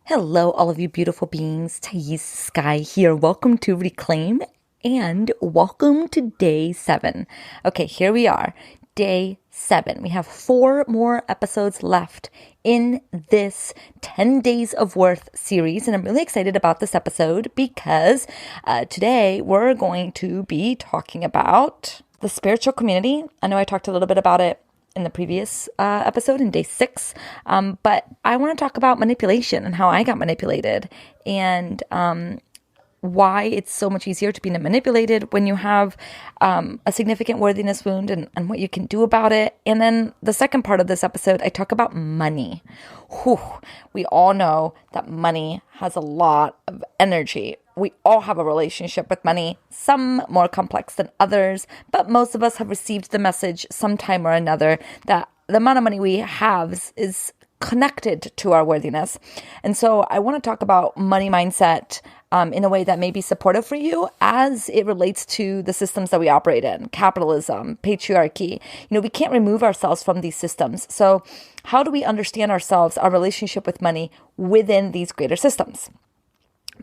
Hello, all of you beautiful beings. Thais Sky here. Welcome to Reclaim and welcome to day 7. Okay, here we are. Day 7. We have 4 more episodes left in this 10 Days of Worth series. And I'm really excited about this episode because today we're going to be talking about the spiritual community. I know I talked a little bit about it in the previous episode in day 6. But I want to talk about manipulation and how I got manipulated and why it's so much easier to be manipulated when you have a significant worthiness wound and what you can do about it. And then the second part of this episode, I talk about money. Whew. We all know that money has a lot of energy. We all have a relationship with money, some more complex than others, but most of us have received the message sometime or another that the amount of money we have is connected to our worthiness. And so I want to talk about money mindset in a way that may be supportive for you as it relates to the systems that we operate in, capitalism, patriarchy. We can't remove ourselves from these systems. So how do we understand ourselves, our relationship with money within these greater systems?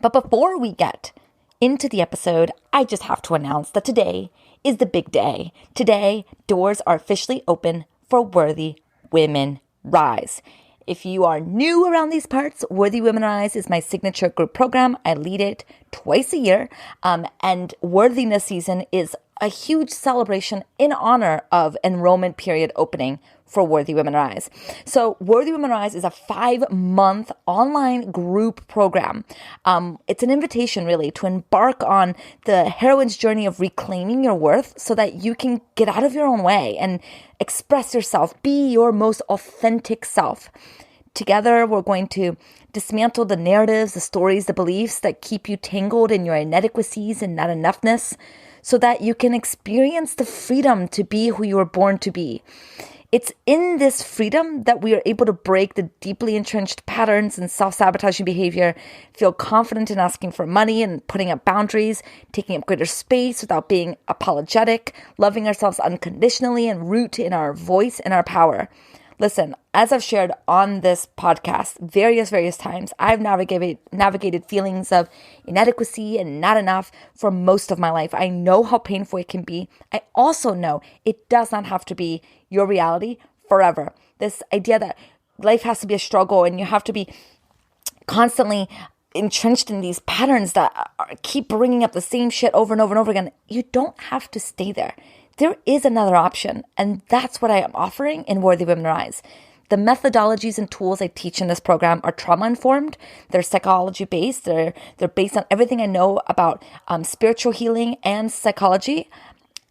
But before we get into the episode, I just have to announce that today is the big day. Today, doors are officially open for Worthy Women Rise. If you are new around these parts, Worthy Women Rise is my signature group program. I lead it twice a year, and Worthiness Season is a huge celebration in honor of enrollment period opening for Worthy Women Rise. So Worthy Women Rise is a 5-month online group program. It's an invitation really to embark on the heroine's journey of reclaiming your worth so that you can get out of your own way and express yourself, be your most authentic self. Together, we're going to dismantle the narratives, the stories, the beliefs that keep you tangled in your inadequacies and not enoughness so that you can experience the freedom to be who you were born to be. It's in this freedom that we are able to break the deeply entrenched patterns and self-sabotaging behavior, feel confident in asking for money and putting up boundaries, taking up greater space without being apologetic, loving ourselves unconditionally, and root in our voice and our power. Listen, as I've shared on this podcast various times, I've navigated feelings of inadequacy and not enough for most of my life. I know how painful it can be. I also know it does not have to be your reality forever. This idea that life has to be a struggle and you have to be constantly entrenched in these patterns that keep bringing up the same shit over and over and over again. You don't have to stay there. There is another option, and that's what I am offering in Worthy Women Rise. The methodologies and tools I teach in this program are trauma-informed. They're psychology-based. They're based on everything I know about spiritual healing and psychology,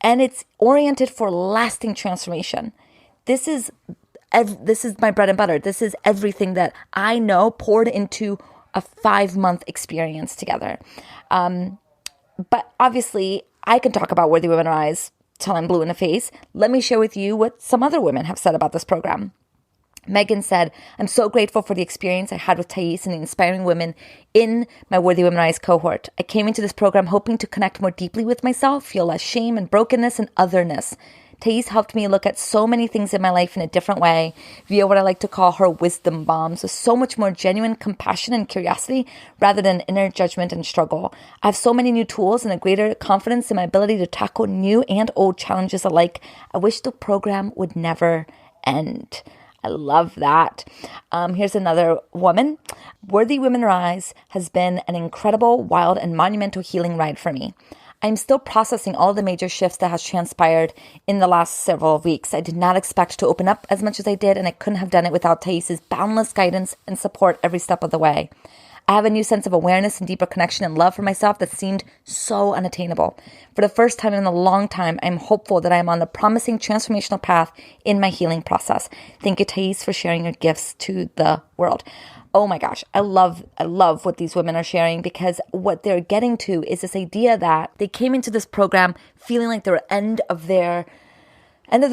and it's oriented for lasting transformation. This is my bread and butter. This is everything that I know poured into a 5-month experience together. But obviously, I can talk about Worthy Women Rise till I'm blue in the face. Let me share with you what some other women have said about this program. Megan said, I'm so grateful for the experience I had with Thais and the inspiring women in my Worthy Women Rise cohort. I came into this program hoping to connect more deeply with myself, feel less shame and brokenness and otherness. Thais helped me look at so many things in my life in a different way via what I like to call her wisdom bombs, with so much more genuine compassion and curiosity rather than inner judgment and struggle. I have so many new tools and a greater confidence in my ability to tackle new and old challenges alike. I wish the program would never end. I love that. Here's another woman. Worthy Women Rise has been an incredible, wild, and monumental healing ride for me. I'm still processing all the major shifts that has transpired in the last several weeks. I did not expect to open up as much as I did, and I couldn't have done it without Thais's boundless guidance and support every step of the way. I have a new sense of awareness and deeper connection and love for myself that seemed so unattainable. For the first time in a long time, I'm hopeful that I am on the promising transformational path in my healing process. Thank you, Thais, for sharing your gifts to the world. Oh my gosh, I love what these women are sharing, because what they're getting to is this idea that they came into this program feeling like they were end of the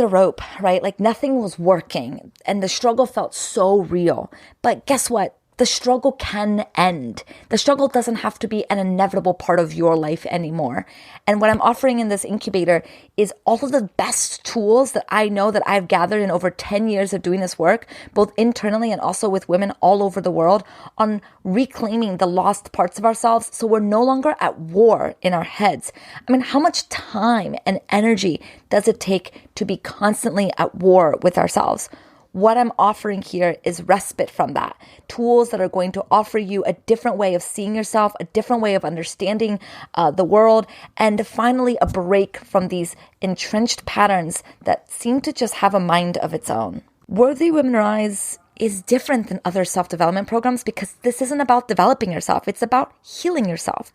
rope, right? Like nothing was working and the struggle felt so real. But guess what? the struggle can end. The struggle doesn't have to be an inevitable part of your life anymore. And what I'm offering in this incubator is all of the best tools that I know that I've gathered in over 10 years of doing this work, both internally and also with women all over the world, on reclaiming the lost parts of ourselves so we're no longer at war in our heads. I mean, how much time and energy does it take to be constantly at war with ourselves? What I'm offering here is respite from that. Tools that are going to offer you a different way of seeing yourself, a different way of understanding the world, and finally a break from these entrenched patterns that seem to just have a mind of its own. Worthy Women Rise is different than other self-development programs because this isn't about developing yourself. It's about healing yourself,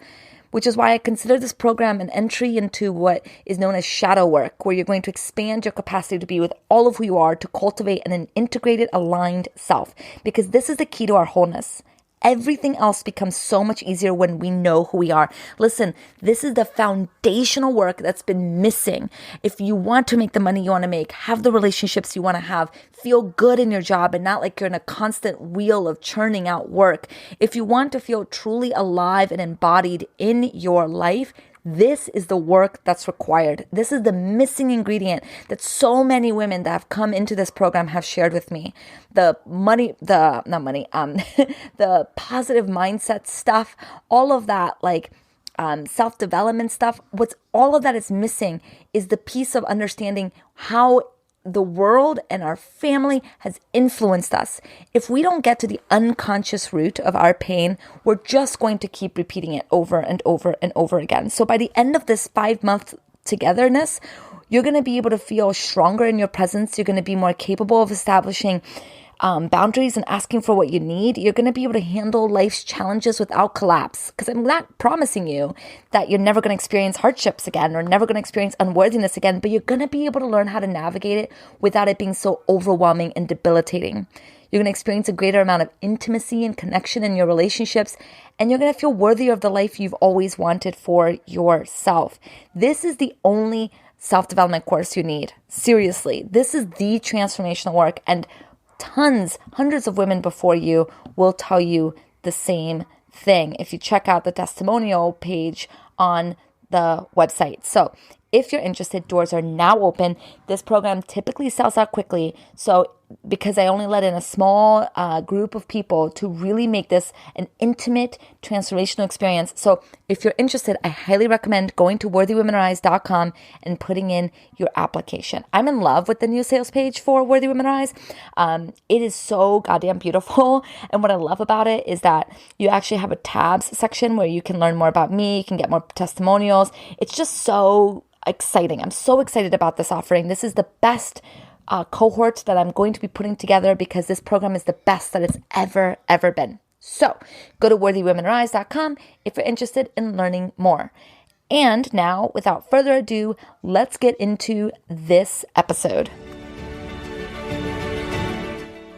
which is why I consider this program an entry into what is known as shadow work, where you're going to expand your capacity to be with all of who you are, to cultivate an integrated, aligned self, because this is the key to our wholeness. Everything else becomes so much easier when we know who we are. Listen, this is the foundational work that's been missing. If you want to make the money you want to make, have the relationships you want to have, feel good in your job and not like you're in a constant wheel of churning out work. If you want to feel truly alive and embodied in your life, this is the work that's required. This is the missing ingredient that so many women that have come into this program have shared with me. The positive mindset stuff, all of that, self-development stuff, all of that is missing is the piece of understanding how the world and our family has influenced us. If we don't get to the unconscious root of our pain, we're just going to keep repeating it over and over and over again. So by the end of this 5-month togetherness, you're going to be able to feel stronger in your presence. You're going to be more capable of establishing boundaries and asking for what you need. You're going to be able to handle life's challenges without collapse. Because I'm not promising you that you're never going to experience hardships again or never going to experience unworthiness again, but you're going to be able to learn how to navigate it without it being so overwhelming and debilitating. You're going to experience a greater amount of intimacy and connection in your relationships, and you're going to feel worthier of the life you've always wanted for yourself. This is the only self-development course you need. Seriously, this is the transformational work, and hundreds of women before you will tell you the same thing if you check out the testimonial page on the website. So if you're interested, doors are now open. This program typically sells out quickly. So because I only let in a small group of people to really make this an intimate, transformational experience. So if you're interested, I highly recommend going to worthywomenrise.com and putting in your application. I'm in love with the new sales page for Worthy Women Rise. It is so goddamn beautiful. And what I love about it is that you actually have a tabs section where you can learn more about me, you can get more testimonials. It's just so exciting. I'm so excited about this offering. This is the best cohort that I'm going to be putting together because this program is the best that it's ever been. So go to worthywomenrise.com if you're interested in learning more. And now, without further ado, let's get into this episode.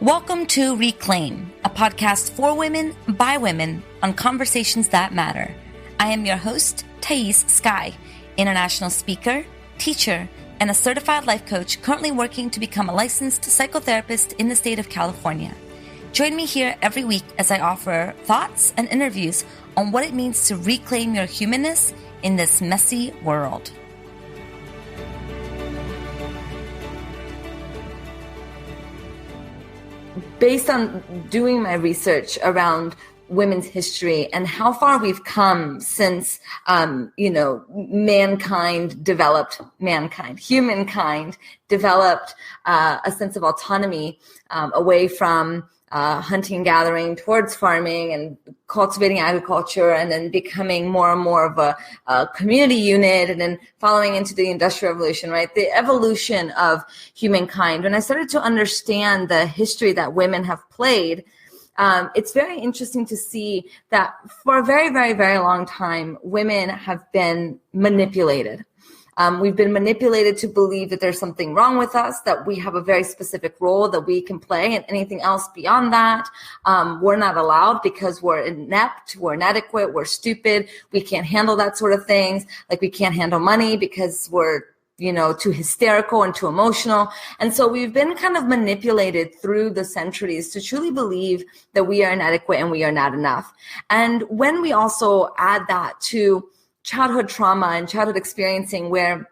Welcome to Reclaim, a podcast for women, by women, on conversations that matter. I am your host, Thais Sky, international speaker, teacher, and a certified life coach currently working to become a licensed psychotherapist in the state of California. Join me here every week as I offer thoughts and interviews on what it means to reclaim your humanness in this messy world. Based on doing my research around women's history and how far we've come since, humankind developed a sense of autonomy away from hunting and gathering towards farming and cultivating agriculture, and then becoming more and more of a community unit, and then following into the Industrial Revolution, right? The evolution of humankind. When I started to understand the history that women have played, it's very interesting to see that for a very, very, very long time, women have been manipulated. We've been manipulated to believe that there's something wrong with us, that we have a very specific role that we can play, and anything else beyond that, we're not allowed because we're inept, we're inadequate, we're stupid, we can't handle that sort of things. Like we can't handle money because we're too hysterical and too emotional. And so we've been kind of manipulated through the centuries to truly believe that we are inadequate and we are not enough. And when we also add that to childhood trauma and childhood experiencing where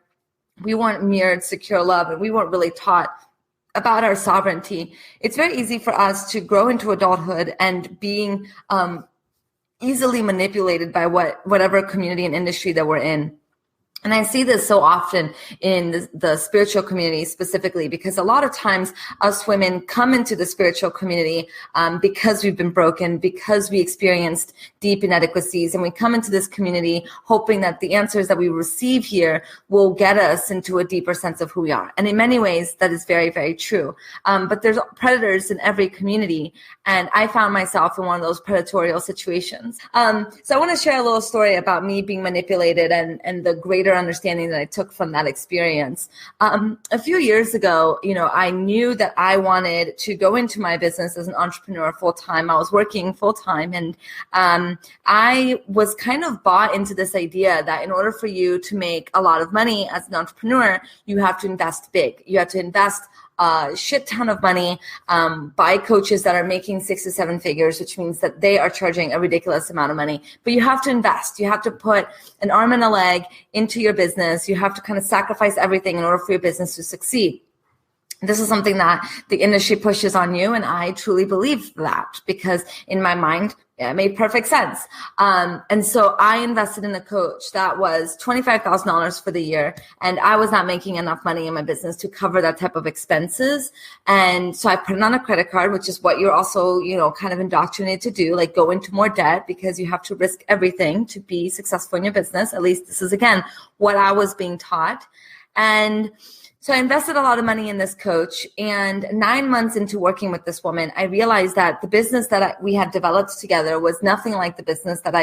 we weren't mirrored secure love and we weren't really taught about our sovereignty, it's very easy for us to grow into adulthood and being easily manipulated by whatever community and industry that we're in. And I see this so often in the spiritual community specifically, because a lot of times us women come into the spiritual community because we've been broken, because we experienced deep inadequacies. And we come into this community hoping that the answers that we receive here will get us into a deeper sense of who we are. And in many ways, that is very, very true. But there's predators in every community. And I found myself in one of those predatorial situations. So I want to share a little story about me being manipulated and the greater understanding that I took from that experience. A few years ago, I knew that I wanted to go into my business as an entrepreneur full-time. I was working full-time, and I was kind of bought into this idea that in order for you to make a lot of money as an entrepreneur, you have to invest big. You have to invest a shit ton of money, buy coaches that are making 6 to 7 figures, which means that they are charging a ridiculous amount of money. But you have to invest. You have to put an arm and a leg into your business. You have to kind of sacrifice everything in order for your business to succeed. This is something that the industry pushes on you, and I truly believe that because in my mind, it made perfect sense. And so I invested in a coach that was $25,000 for the year, and I was not making enough money in my business to cover that type of expenses. And so I put it on a credit card, which is what you're also, kind of indoctrinated to do, like go into more debt because you have to risk everything to be successful in your business. At least this is, again, what I was being taught. And so I invested a lot of money in this coach, and 9 months into working with this woman, I realized that the business that we had developed together was nothing like the business that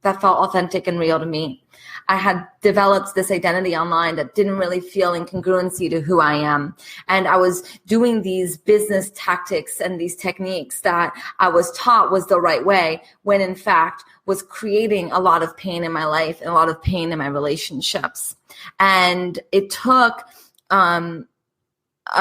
felt authentic and real to me. I had developed this identity online that didn't really feel in congruency to who I am. And I was doing these business tactics and these techniques that I was taught was the right way, when in fact was creating a lot of pain in my life and a lot of pain in my relationships. And it took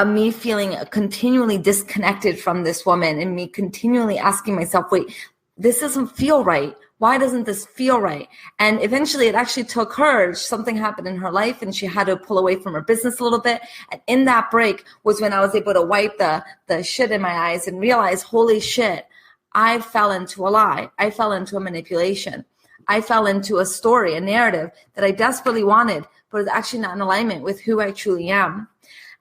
me feeling continually disconnected from this woman and me continually asking myself, wait, this doesn't feel right. Why doesn't this feel right? And eventually it actually took her, something happened in her life and she had to pull away from her business a little bit. And in that break was when I was able to wipe the shit in my eyes and realize, holy shit, I fell into a lie. I fell into a manipulation. I fell into a story, a narrative that I desperately wanted, but it's actually not in alignment with who I truly am.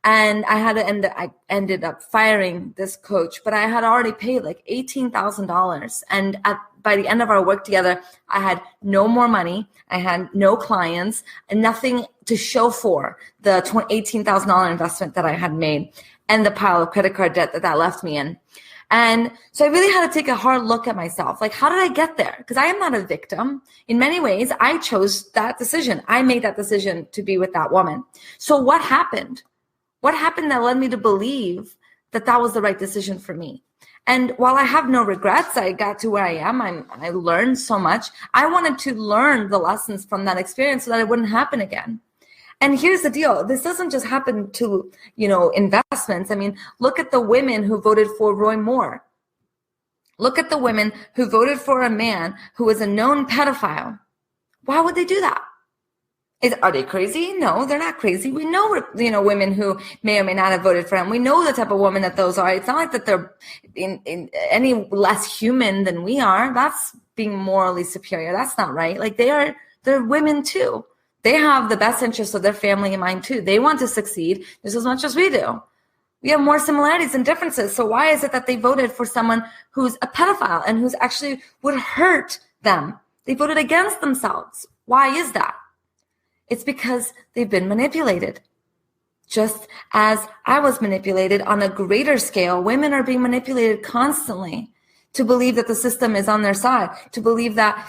And I ended up firing this coach, but I had already paid like $18,000. And by the end of our work together, I had no more money. I had no clients and nothing to show for the $18,000 investment that I had made and the pile of credit card debt that left me in. And so I really had to take a hard look at myself. Like, how did I get there? Because I am not a victim. In many ways, I chose that decision. I made that decision to be with that woman. So what happened? What happened that led me to believe that that was the right decision for me? And while I have no regrets, I got to where I am. I learned so much. I wanted to learn the lessons from that experience so that it wouldn't happen again. And here's the deal. This doesn't just happen to, investments. I mean, look at the women who voted for Roy Moore. Look at the women who voted for a man who was a known pedophile. Why would they do that? Are they crazy? No, they're not crazy. We know, women who may or may not have voted for him. We know the type of woman that those are. It's not like that they're in any less human than we are. That's being morally superior. That's not right. Like they're women too. They have the best interests of their family in mind too. They want to succeed just as much as we do. We have more similarities than differences. So why is it that they voted for someone who's a pedophile and who's actually would hurt them? They voted against themselves. Why is that? It's because they've been manipulated. Just as I was manipulated on a greater scale, women are being manipulated constantly to believe that the system is on their side, to believe that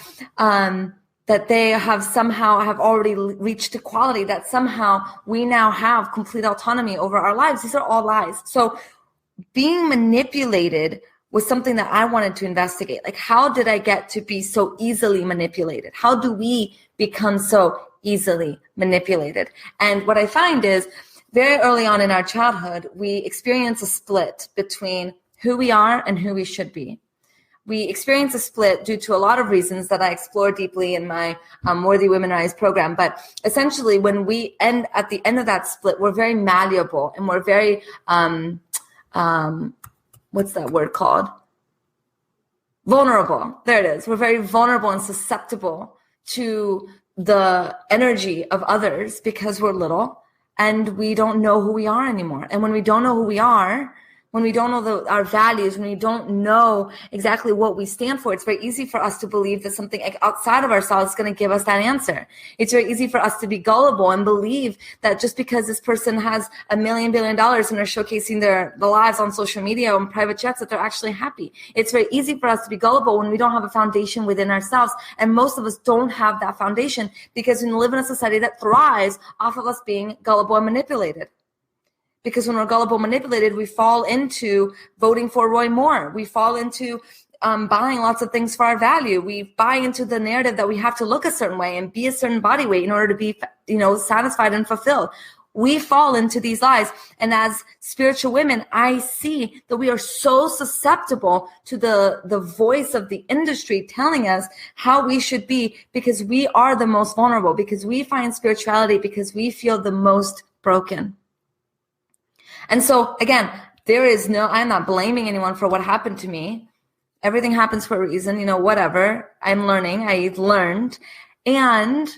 that they have already reached equality, that somehow we now have complete autonomy over our lives. These are all lies. So being manipulated was something that I wanted to investigate. Like, how did I get to be so easily manipulated? How do we become so easily manipulated. And what I find is very early on in our childhood, we experience a split between who we are and who we should be. We experience a split due to a lot of reasons that I explore deeply in my Worthy Women Rise program. But essentially, when we end at the end of that split, we're very malleable and we're very, what's that word called? Vulnerable. There it is. We're very vulnerable and susceptible to the energy of others because we're little and we don't know who we are anymore. And when we don't know who we are, when we don't know our values, when we don't know exactly what we stand for, it's very easy for us to believe that something outside of ourselves is going to give us that answer. It's very easy for us to be gullible and believe that just because this person has $1 billion and they're showcasing their lives on social media and private jets, that they're actually happy. It's very easy for us to be gullible when we don't have a foundation within ourselves. And most of us don't have that foundation because we live in a society that thrives off of us being gullible and manipulated. Because when we're gullible, manipulated, we fall into voting for Roy Moore. We fall into buying lots of things for our value. We buy into the narrative that we have to look a certain way and be a certain body weight in order to be, satisfied and fulfilled. We fall into these lies. And as spiritual women, I see that we are so susceptible to the voice of the industry telling us how we should be because we are the most vulnerable, because we find spirituality, because we feel the most broken. And so, again, I'm not blaming anyone for what happened to me. Everything happens for a reason, whatever. I'm learning. I learned. And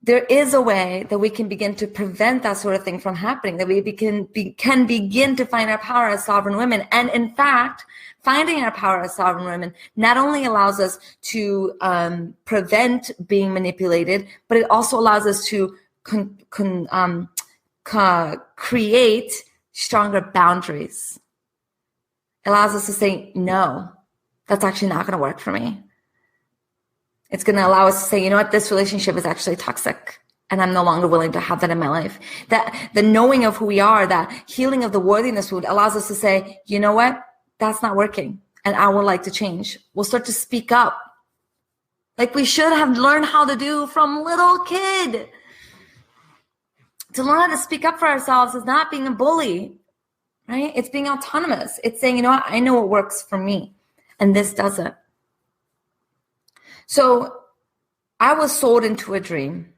there is a way that we can begin to prevent that sort of thing from happening, that we can begin to find our power as sovereign women. And in fact, finding our power as sovereign women not only allows us to prevent being manipulated, but it also allows us to create stronger boundaries. It allows us to say, no, that's actually not going to work for me. It's going to allow us to say, you know what, this relationship is actually toxic and I'm no longer willing to have that in my life. That the knowing of who we are, that healing of the worthiness wound allows us to say, you know what, that's not working and I would like to change. We'll start to speak up like we should have learned how to do from little kid. To learn how to speak up for ourselves is not being a bully, right? It's being autonomous. It's saying, you know what, I know what works for me, and this doesn't. So I was sold into a dream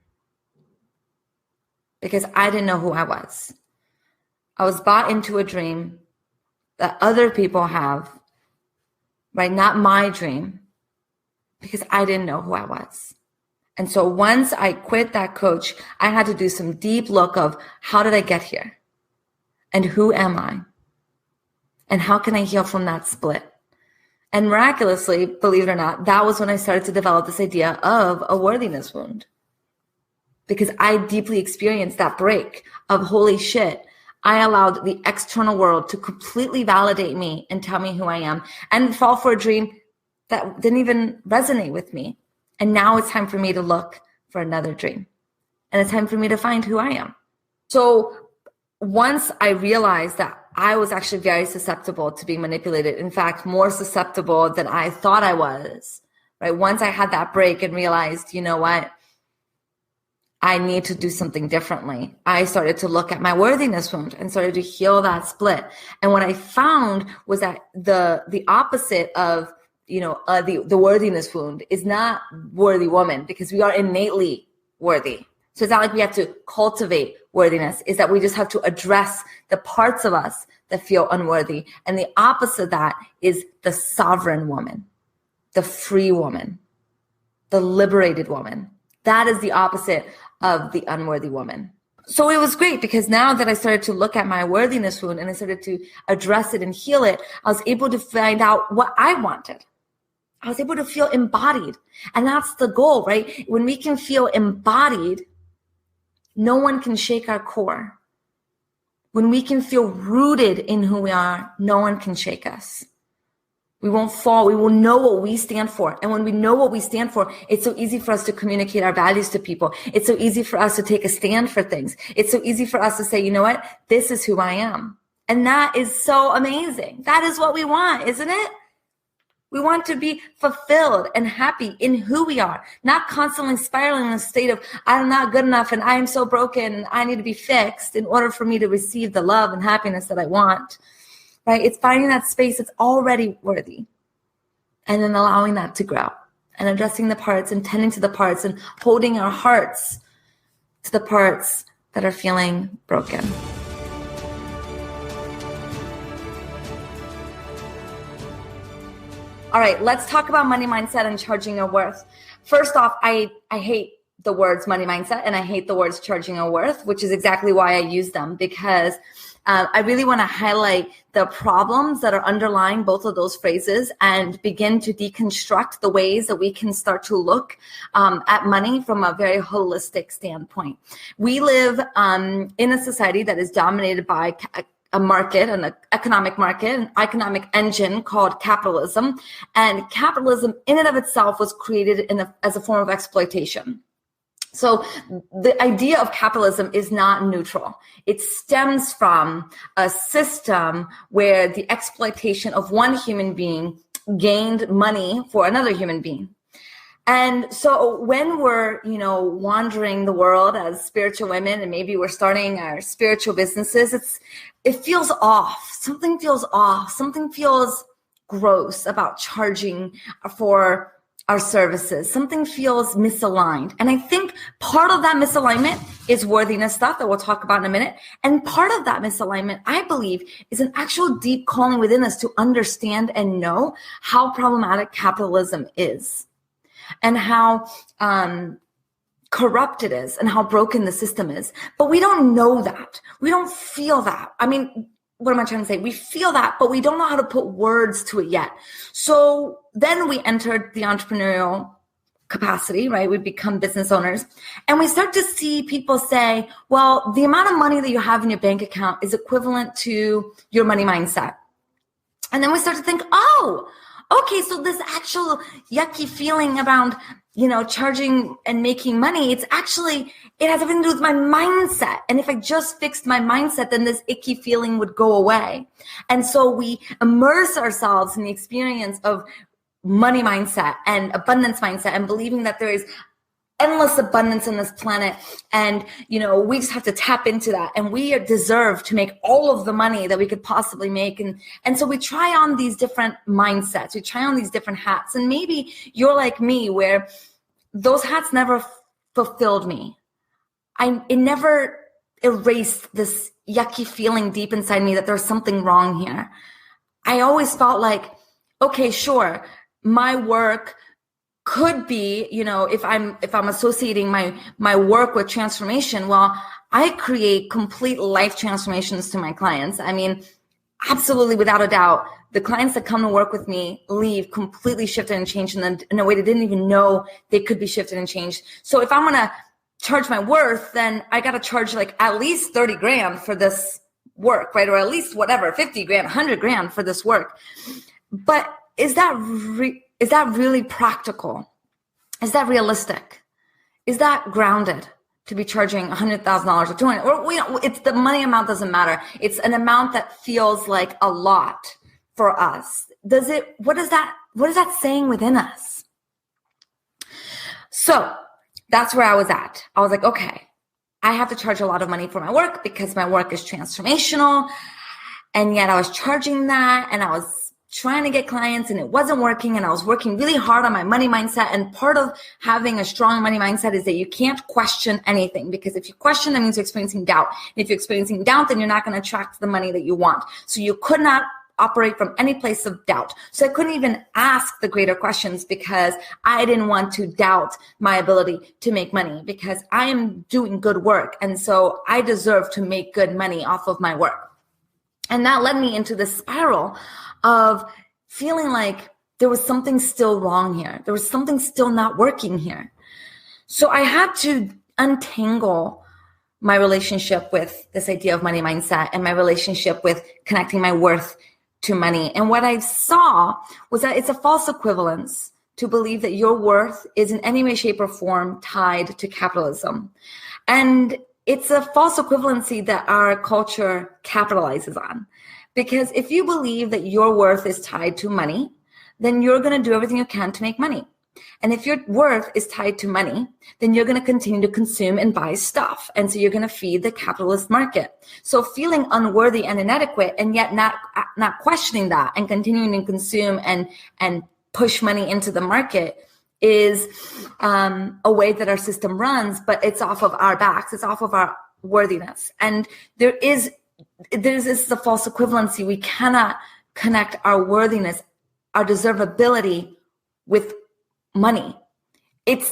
because I didn't know who I was. I was bought into a dream that other people have, right? Not my dream, because I didn't know who I was. And so once I quit that coach, I had to do some deep look of how did I get here? And who am I? And how can I heal from that split? And miraculously, believe it or not, that was when I started to develop this idea of a worthiness wound. Because I deeply experienced that break of holy shit. I allowed the external world to completely validate me and tell me who I am and fall for a dream that didn't even resonate with me. And now it's time for me to look for another dream. And it's time for me to find who I am. So once I realized that I was actually very susceptible to being manipulated, in fact, more susceptible than I thought I was, right? Once I had that break and realized, you know what? I need to do something differently. I started to look at my worthiness wound and started to heal that split. And what I found was that the opposite of the worthiness wound is not worthy woman, because we are innately worthy. So it's not like we have to cultivate worthiness, is that we just have to address the parts of us that feel unworthy. And the opposite of that is the sovereign woman, the free woman, the liberated woman. That is the opposite of the unworthy woman. So it was great because now that I started to look at my worthiness wound and I started to address it and heal it, I was able to find out what I wanted. I was able to feel embodied. And that's the goal, right? When we can feel embodied, no one can shake our core. When we can feel rooted in who we are, no one can shake us. We won't fall. We will know what we stand for. And when we know what we stand for, it's so easy for us to communicate our values to people. It's so easy for us to take a stand for things. It's so easy for us to say, you know what? This is who I am. And that is so amazing. That is what we want, isn't it? We want to be fulfilled and happy in who we are, not constantly spiraling in a state of, I'm not good enough and I am so broken and I need to be fixed in order for me to receive the love and happiness that I want, right? It's finding that space that's already worthy and then allowing that to grow and addressing the parts and tending to the parts and holding our hearts to the parts that are feeling broken. All right, let's talk about money mindset and charging your worth. First off, I hate the words money mindset and I hate the words charging your worth, which is exactly why I use them, because I really want to highlight the problems that are underlying both of those phrases and begin to deconstruct the ways that we can start to look at money from a very holistic standpoint. We live in a society that is dominated by a market, an economic market, an economic engine called capitalism. And capitalism in and of itself was created as a form of exploitation. So the idea of capitalism is not neutral. It stems from a system where the exploitation of one human being gained money for another human being. And so when we're, wandering the world as spiritual women and maybe we're starting our spiritual businesses, it feels off. Something feels off. Something feels gross about charging for our services. Something feels misaligned. And I think part of that misalignment is worthiness stuff that we'll talk about in a minute. And part of that misalignment, I believe, is an actual deep calling within us to understand and know how problematic capitalism is and how corrupt it is and how broken the system is. But we don't know that. We don't feel that. I mean, what am I trying to say? We feel that, but we don't know how to put words to it yet. So then we entered the entrepreneurial capacity, right? We become business owners and we start to see people say, well, the amount of money that you have in your bank account is equivalent to your money mindset. And then we start to think, oh, okay, so this actual yucky feeling around, charging and making money, it has everything to do with my mindset. And if I just fixed my mindset, then this icky feeling would go away. And so we immerse ourselves in the experience of money mindset and abundance mindset and believing that there is endless abundance on this planet. And, we just have to tap into that. And we deserve to make all of the money that we could possibly make. And so we try on these different mindsets. We try on these different hats. And maybe you're like me where those hats never fulfilled me. It never erased this yucky feeling deep inside me that there's something wrong here. I always felt like, okay, sure, my work could be, if I'm associating my work with transformation, well, I create complete life transformations to my clients. I mean, absolutely, without a doubt, the clients that come to work with me leave completely shifted and changed in a way they didn't even know they could be shifted and changed. So if I'm going to charge my worth, then I got to charge like at least 30 grand for this work, right? Or at least whatever, 50 grand, 100 grand for this work. But is that really practical? Is that realistic? Is that grounded to be charging $100,000 or $200,000? Or it's the money amount doesn't matter. It's an amount that feels like a lot for us. What is that saying within us? So that's where I was at. I was like, okay, I have to charge a lot of money for my work because my work is transformational. And yet I was charging that and I was trying to get clients and it wasn't working. And I was working really hard on my money mindset. And part of having a strong money mindset is that you can't question anything, because if you question, that means you're experiencing doubt. And if you're experiencing doubt, then you're not going to attract the money that you want. So you could not operate from any place of doubt. So I couldn't even ask the greater questions because I didn't want to doubt my ability to make money, because I am doing good work. And so I deserve to make good money off of my work. And that led me into this spiral of feeling like there was something still wrong here. There was something still not working here. So I had to untangle my relationship with this idea of money mindset and my relationship with connecting my worth to money. And what I saw was that it's a false equivalence to believe that your worth is in any way, shape, or form tied to capitalism. And it's a false equivalency that our culture capitalizes on. Because if you believe that your worth is tied to money, then you're going to do everything you can to make money. And if your worth is tied to money, then you're going to continue to consume and buy stuff. And so you're going to feed the capitalist market. So feeling unworthy and inadequate, and yet not questioning that and continuing to consume and push money into the market is a way that our system runs, but it's off of our backs. It's off of our worthiness. And this is a false equivalency. We cannot connect our worthiness, our deservability with money.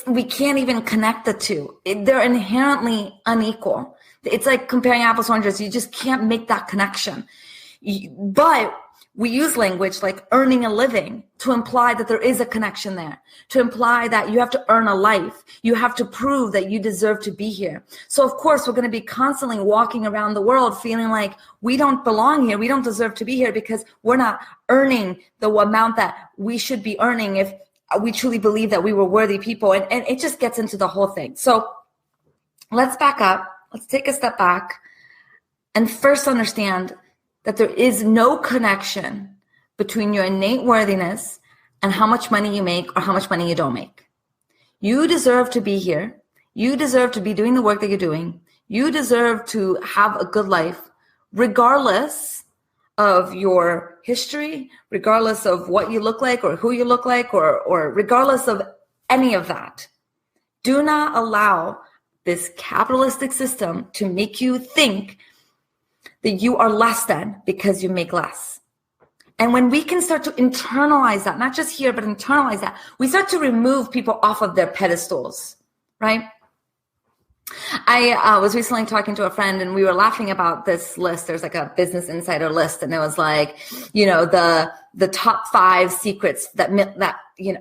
We can't even connect the two. They're inherently unequal. It's like comparing apples to oranges. You just can't make that connection. But we use language like earning a living to imply that there is a connection there, to imply that you have to earn a life. You have to prove that you deserve to be here. So of course, we're going to be constantly walking around the world feeling like we don't belong here. We don't deserve to be here because we're not earning the amount that we should be earning if we truly believe that we were worthy people. And it just gets into the whole thing. So let's back up. Let's take a step back and first understand that there is no connection between your innate worthiness and how much money you make or how much money you don't make. You deserve to be here. You deserve to be doing the work that you're doing. You deserve to have a good life, regardless of your history, regardless of what you look like or who you look like, or regardless of any of that. Do not allow this capitalistic system to make you think that you are less than because you make less. And when we can start to internalize that, not just here, but internalize that, we start to remove people off of their pedestals, right? I was recently talking to a friend and we were laughing about this list. There's like a Business Insider list, and it was like, the top 5 secrets that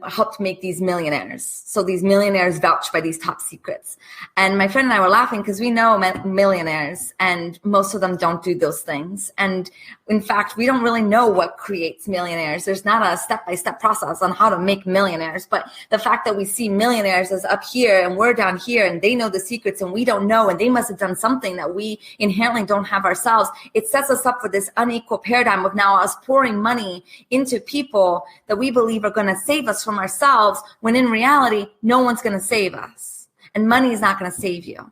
helped make these millionaires. So these millionaires vouch by these top secrets. And my friend and I were laughing because we know millionaires and most of them don't do those things. And in fact, we don't really know what creates millionaires. There's not a step-by-step process on how to make millionaires. But the fact that we see millionaires as up here and we're down here and they know the secrets and we don't know, and they must have done something that we inherently don't have ourselves, it sets us up for this unequal paradigm of now us pouring money into people that we believe are going to save us from ourselves, when in reality, no one's going to save us. And money is not going to save you.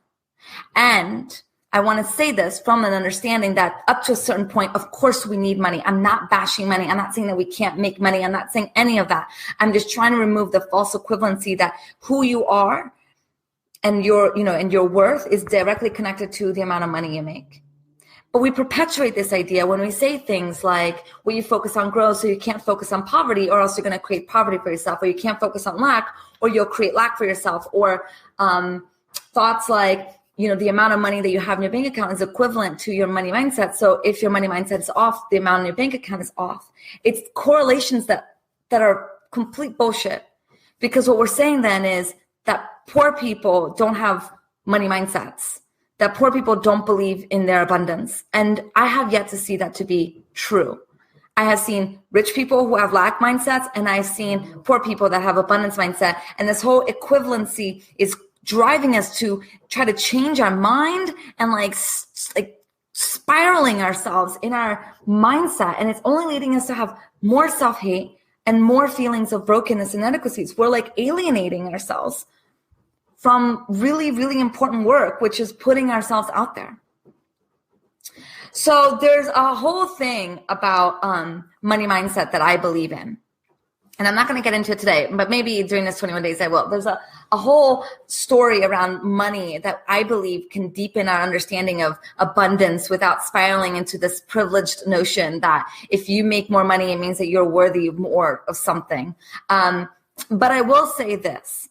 And I want to say this from an understanding that up to a certain point, of course we need money. I'm not bashing money. I'm not saying that we can't make money. I'm not saying any of that. I'm just trying to remove the false equivalency that who you are and your worth is directly connected to the amount of money you make. But we perpetuate this idea when we say things like, well, you focus on growth, so you can't focus on poverty, or else you're going to create poverty for yourself, or you can't focus on lack, or you'll create lack for yourself, or thoughts like, the amount of money that you have in your bank account is equivalent to your money mindset. So if your money mindset is off, the amount in your bank account is off. It's correlations that are complete bullshit. Because what we're saying then is that poor people don't have money mindsets, that poor people don't believe in their abundance. And I have yet to see that to be true. I have seen rich people who have lack mindsets, and I've seen poor people that have abundance mindset. And this whole equivalency is driving us to try to change our mind and like spiraling ourselves in our mindset. And it's only leading us to have more self-hate and more feelings of brokenness and inadequacies. We're like alienating ourselves from really, really important work, which is putting ourselves out there. So there's a whole thing about money mindset that I believe in. And I'm not going to get into it today, but maybe during this 21 days I will. There's a whole story around money that I believe can deepen our understanding of abundance without spiraling into this privileged notion that if you make more money, it means that you're worthy more of something. But I will say this.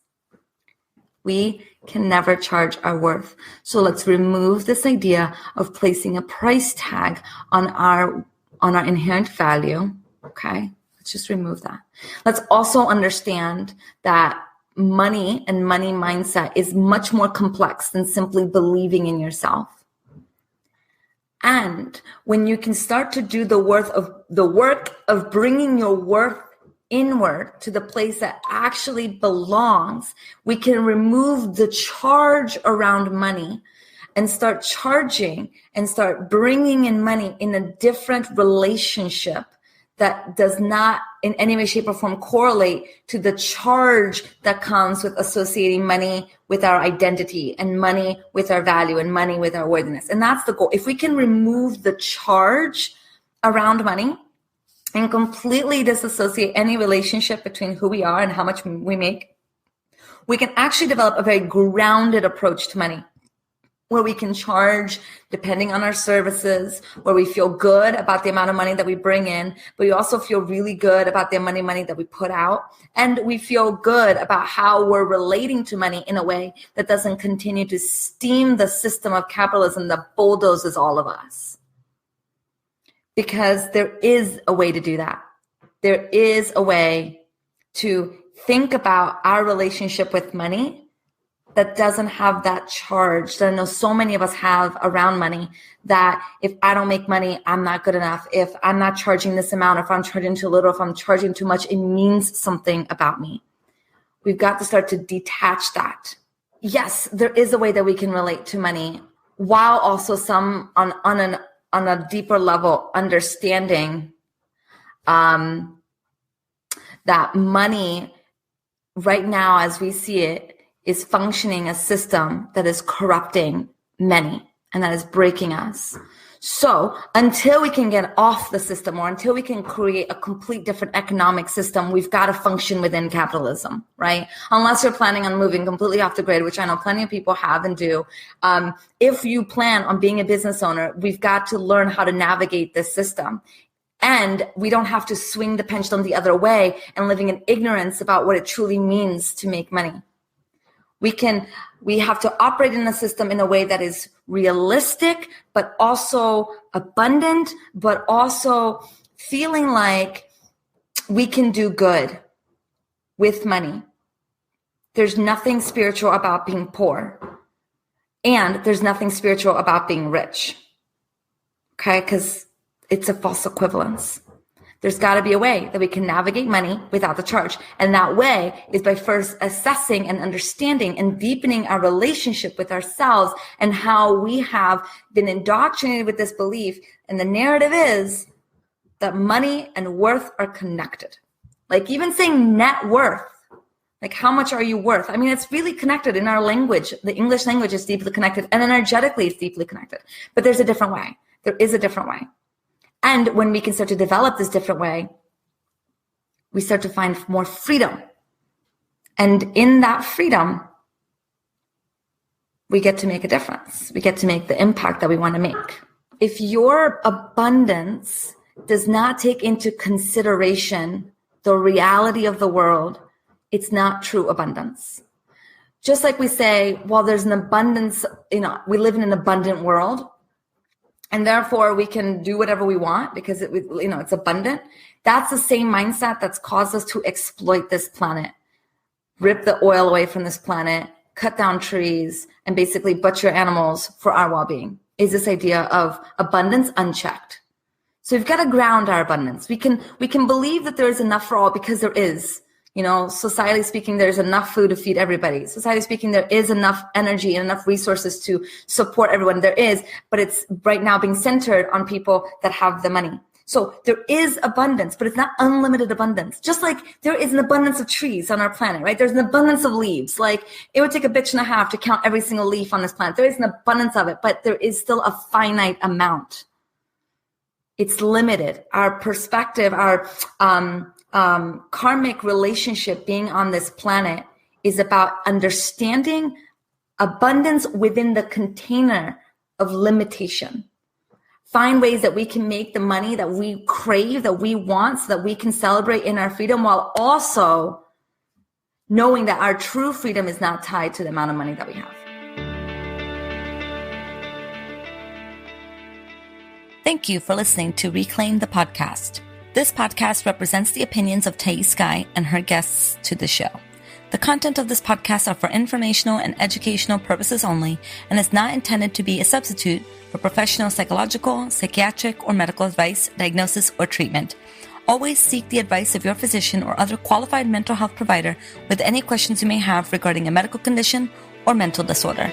We can never charge our worth. So let's remove this idea of placing a price tag on our inherent value. Okay, let's just remove that. Let's also understand that money and money mindset is much more complex than simply believing in yourself. And when you can start to do the work of bringing your worth inward to the place that actually belongs, we can remove the charge around money and start charging and start bringing in money in a different relationship that does not in any way, shape, or form correlate to the charge that comes with associating money with our identity and money with our value and money with our worthiness. And that's the goal. If we can remove the charge around money and completely disassociate any relationship between who we are and how much we make, we can actually develop a very grounded approach to money, where we can charge depending on our services, where we feel good about the amount of money that we bring in, but we also feel really good about the amount of money that we put out. And we feel good about how we're relating to money in a way that doesn't continue to steam the system of capitalism that bulldozes all of us. Because there is a way to do that. There is a way to think about our relationship with money that doesn't have that charge that I know so many of us have around money, that if I don't make money, I'm not good enough. If I'm not charging this amount, if I'm charging too little, if I'm charging too much, it means something about me. We've got to start to detach that. Yes, there is a way that we can relate to money while also some on a deeper level understanding that money right now, as we see it, is functioning a system that is corrupting many and that is breaking us. So until we can get off the system, or until we can create a complete different economic system, we've got to function within capitalism, right? Unless you're planning on moving completely off the grid, which I know plenty of people have and do. If you plan on being a business owner, we've got to learn how to navigate this system. And we don't have to swing the pendulum the other way and living in ignorance about what it truly means to make money. We have to operate in a system in a way that is realistic, but also abundant, but also feeling like we can do good with money. There's nothing spiritual about being poor, and there's nothing spiritual about being rich. Okay? Because it's a false equivalence. There's got to be a way that we can navigate money without the charge. And that way is by first assessing and understanding and deepening our relationship with ourselves and how we have been indoctrinated with this belief. And the narrative is that money and worth are connected. Like even saying net worth, like how much are you worth? I mean, it's really connected in our language. The English language is deeply connected, and energetically it's deeply connected. But there's a different way. There is a different way. And when we can start to develop this different way, we start to find more freedom. And in that freedom, we get to make a difference. We get to make the impact that we want to make. If your abundance does not take into consideration the reality of the world, it's not true abundance. Just like we say, well, there's an abundance, we live in an abundant world, and therefore we can do whatever we want because it's abundant. That's the same mindset that's caused us to exploit this planet, rip the oil away from this planet, cut down trees, and basically butcher animals for our well-being, is this idea of abundance unchecked. So we've got to ground our abundance. We can believe that there is enough for all because there is. Society speaking, there's enough food to feed everybody. Society speaking, there is enough energy and enough resources to support everyone. There is, but it's right now being centered on people that have the money. So there is abundance, but it's not unlimited abundance. Just like there is an abundance of trees on our planet, right? There's an abundance of leaves. Like it would take a bitch and a half to count every single leaf on this planet. There is an abundance of it, but there is still a finite amount. It's limited. Our perspective, our karmic relationship being on this planet is about understanding abundance within the container of limitation. Find ways that we can make the money that we crave, that we want, so that we can celebrate in our freedom, while also knowing that our true freedom is not tied to the amount of money that we have. Thank you for listening to Reclaim the Podcast. This podcast represents the opinions of Thais Sky and her guests to the show. The content of this podcast are for informational and educational purposes only and is not intended to be a substitute for professional psychological, psychiatric, or medical advice, diagnosis, or treatment. Always seek the advice of your physician or other qualified mental health provider with any questions you may have regarding a medical condition or mental disorder.